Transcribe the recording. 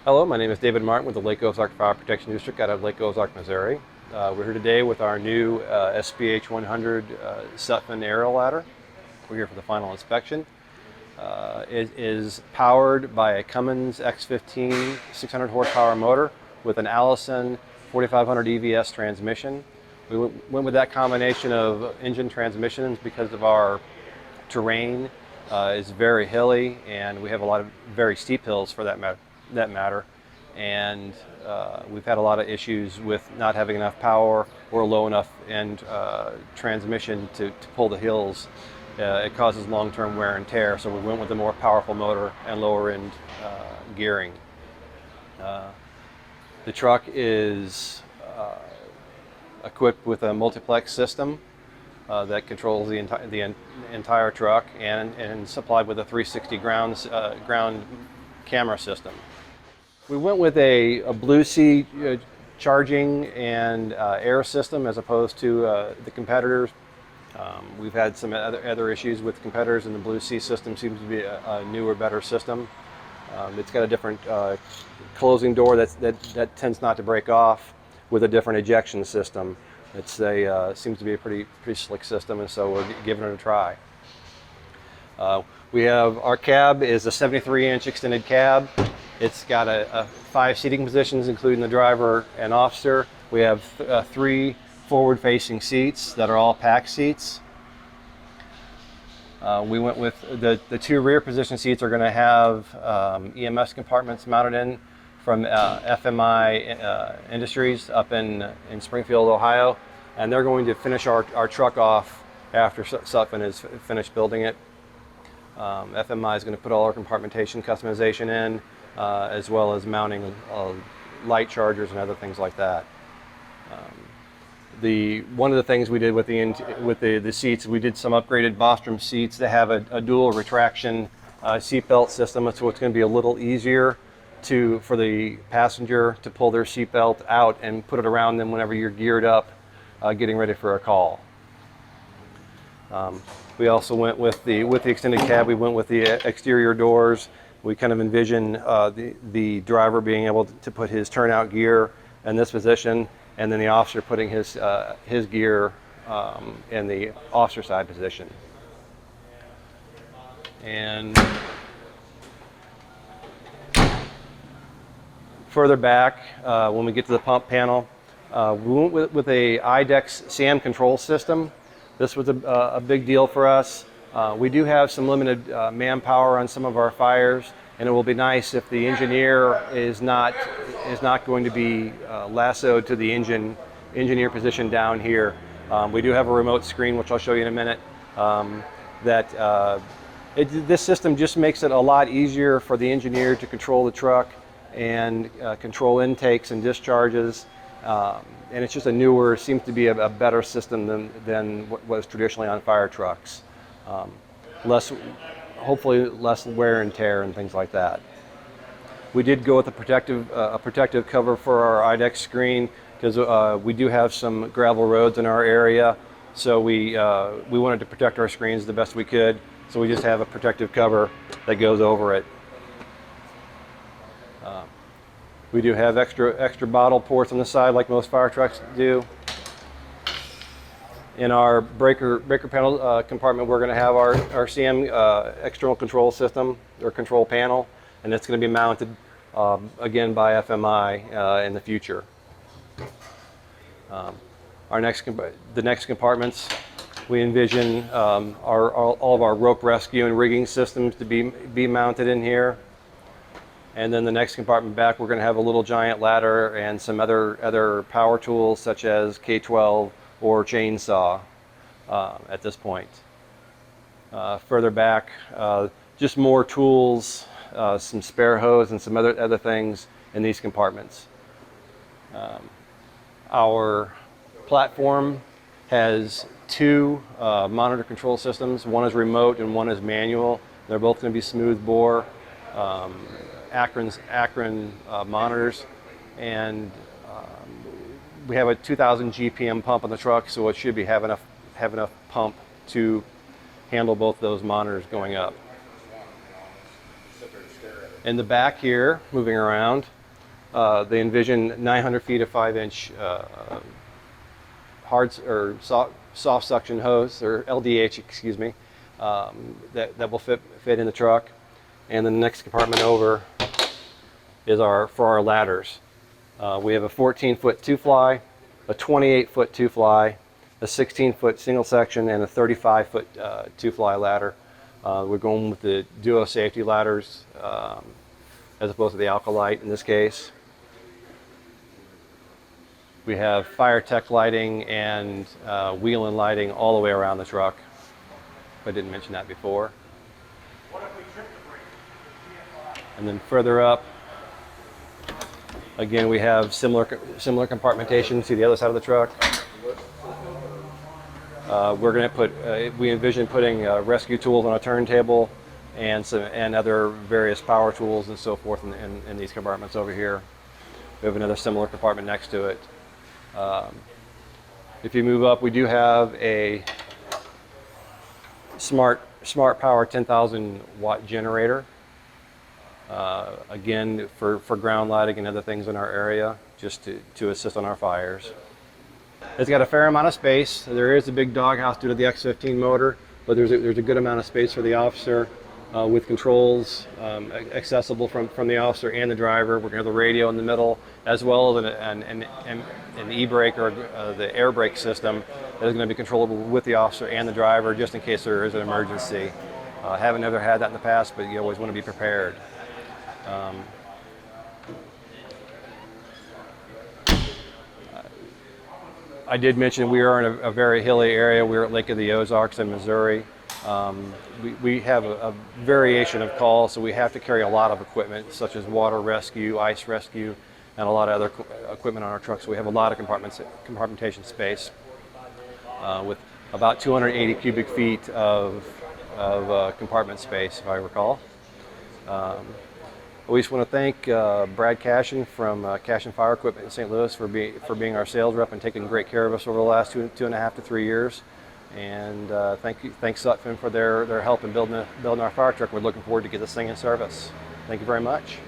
Hello, my name is David Martin with the Lake Ozark Fire Protection District out of Lake Ozark, Missouri. We're here today with our new SPH 100 Sutphen aerial ladder. We're here for the final inspection. It is powered by a Cummins X15 600 horsepower motor with an Allison 4500 EVS transmission. We went with that combination of engine transmissions because of our terrain. Is very hilly, and we have a lot of very steep hills for that matter. And we've had a lot of issues with not having enough power or low enough end transmission to pull the hills. It causes long-term wear and tear, so we went with a more powerful motor and lower end gearing. The truck is equipped with a multiplex system that controls the entire truck, and supplied with a 360 ground camera system. We went with a Blue Sea charging and air system as opposed to the competitors. We've had some other issues with competitors, and the Blue Sea system seems to be a newer, better system. It's got a different closing door that tends not to break off, with a different ejection system. It's seems to be a pretty slick system, and so we're giving it a try. We have our cab is a 73-inch extended cab. It's got 5 seating positions, including the driver and officer. We have 3 forward-facing seats that are all pack seats. We went with the 2 rear position seats are going to have EMS compartments mounted in from FMI Industries up in Springfield, Ohio, and they're going to finish our truck off after Sutphen is finished building it. FMI is going to put all our compartmentation customization in, as well as mounting light chargers and other things like that. One of the things we did with the seats, we did some upgraded Bostrom seats that have a dual retraction seatbelt system, so it's going to be a little easier for the passenger to pull their seatbelt out and put it around them whenever you're geared up, getting ready for a call. We also went with the extended cab. We went with the exterior doors. We kind of envision the driver being able to put his turnout gear in this position, and then the officer putting his gear in the officer side position. And further back, when we get to the pump panel, we went with a IDEX SAM control system. This was a big deal for us. We do have some limited manpower on some of our fires, and it will be nice if the engineer is not going to be lassoed to the engineer position down here. We do have a remote screen, which I'll show you in a minute. This system just makes it a lot easier for the engineer to control the truck and control intakes and discharges. And it's just seems to be a better system than what was traditionally on fire trucks. Hopefully less wear and tear and things like that. We did go with a protective cover for our IDEX screen because we do have some gravel roads in our area, so we wanted to protect our screens the best we could. So we just have a protective cover that goes over it. We do have extra bottle ports on the side, like most fire trucks do. In our breaker panel compartment, we're going to have our CM external control system or control panel, and it's going to be mounted again by FMI in the future. The next compartments, we envision all of our rope rescue and rigging systems to be mounted in here. And then the next compartment back, we're going to have a little giant ladder and some other power tools such as K12 or chainsaw at this point. Further back, just more tools, some spare hose, and some other things in these compartments. Our platform has 2 monitor control systems. One is remote and one is manual. They're both going to be smooth bore Akron monitors, and we have a 2,000 GPM pump on the truck, so it should have enough pump to handle both those monitors going up. In the back here, moving around, They envision 900 feet of 5-inch soft suction hose, or LDH, excuse me, that will fit in the truck. And then the next compartment over is for our ladders. We have a 14-foot two-fly, a 28-foot two-fly, a 16-foot single section, and a 35-foot two-fly ladder. We're going with the duo safety ladders as opposed to the Alkalite in this case. We have fire tech lighting and wheel and lighting all the way around the truck. I didn't mention that before. And then further up, again, we have similar compartmentation to the other side of the truck. We're going to put, we envision putting rescue tools on a turntable and other various power tools and so forth in these compartments over here. We have another similar compartment next to it. If you move up, we do have a smart power 10,000 watt generator. Again, for ground lighting and other things in our area, just to assist on our fires. It's got a fair amount of space. There is a big doghouse due to the X15 motor, but there's a good amount of space for the officer with controls accessible from the officer and the driver. We're going to have the radio in the middle, as well as an e-brake or the air brake system that is going to be controllable with the officer and the driver, just in case there is an emergency. Haven't ever had that in the past, but you always want to be prepared. I did mention we are in a very hilly area. We're at Lake of the Ozarks in Missouri. We have a variation of calls, so we have to carry a lot of equipment, such as water rescue, ice rescue, and a lot of other equipment on our truck. So we have a lot of compartmentation space with about 280 cubic feet of compartment space, if I recall. We just want to thank Brad Cashin from Cashin Fire Equipment in St. Louis for being our sales rep and taking great care of us over the last 2.5 to 3 years. And thanks Sutphen for their help in building our fire truck. We're looking forward to get this thing in service. Thank you very much.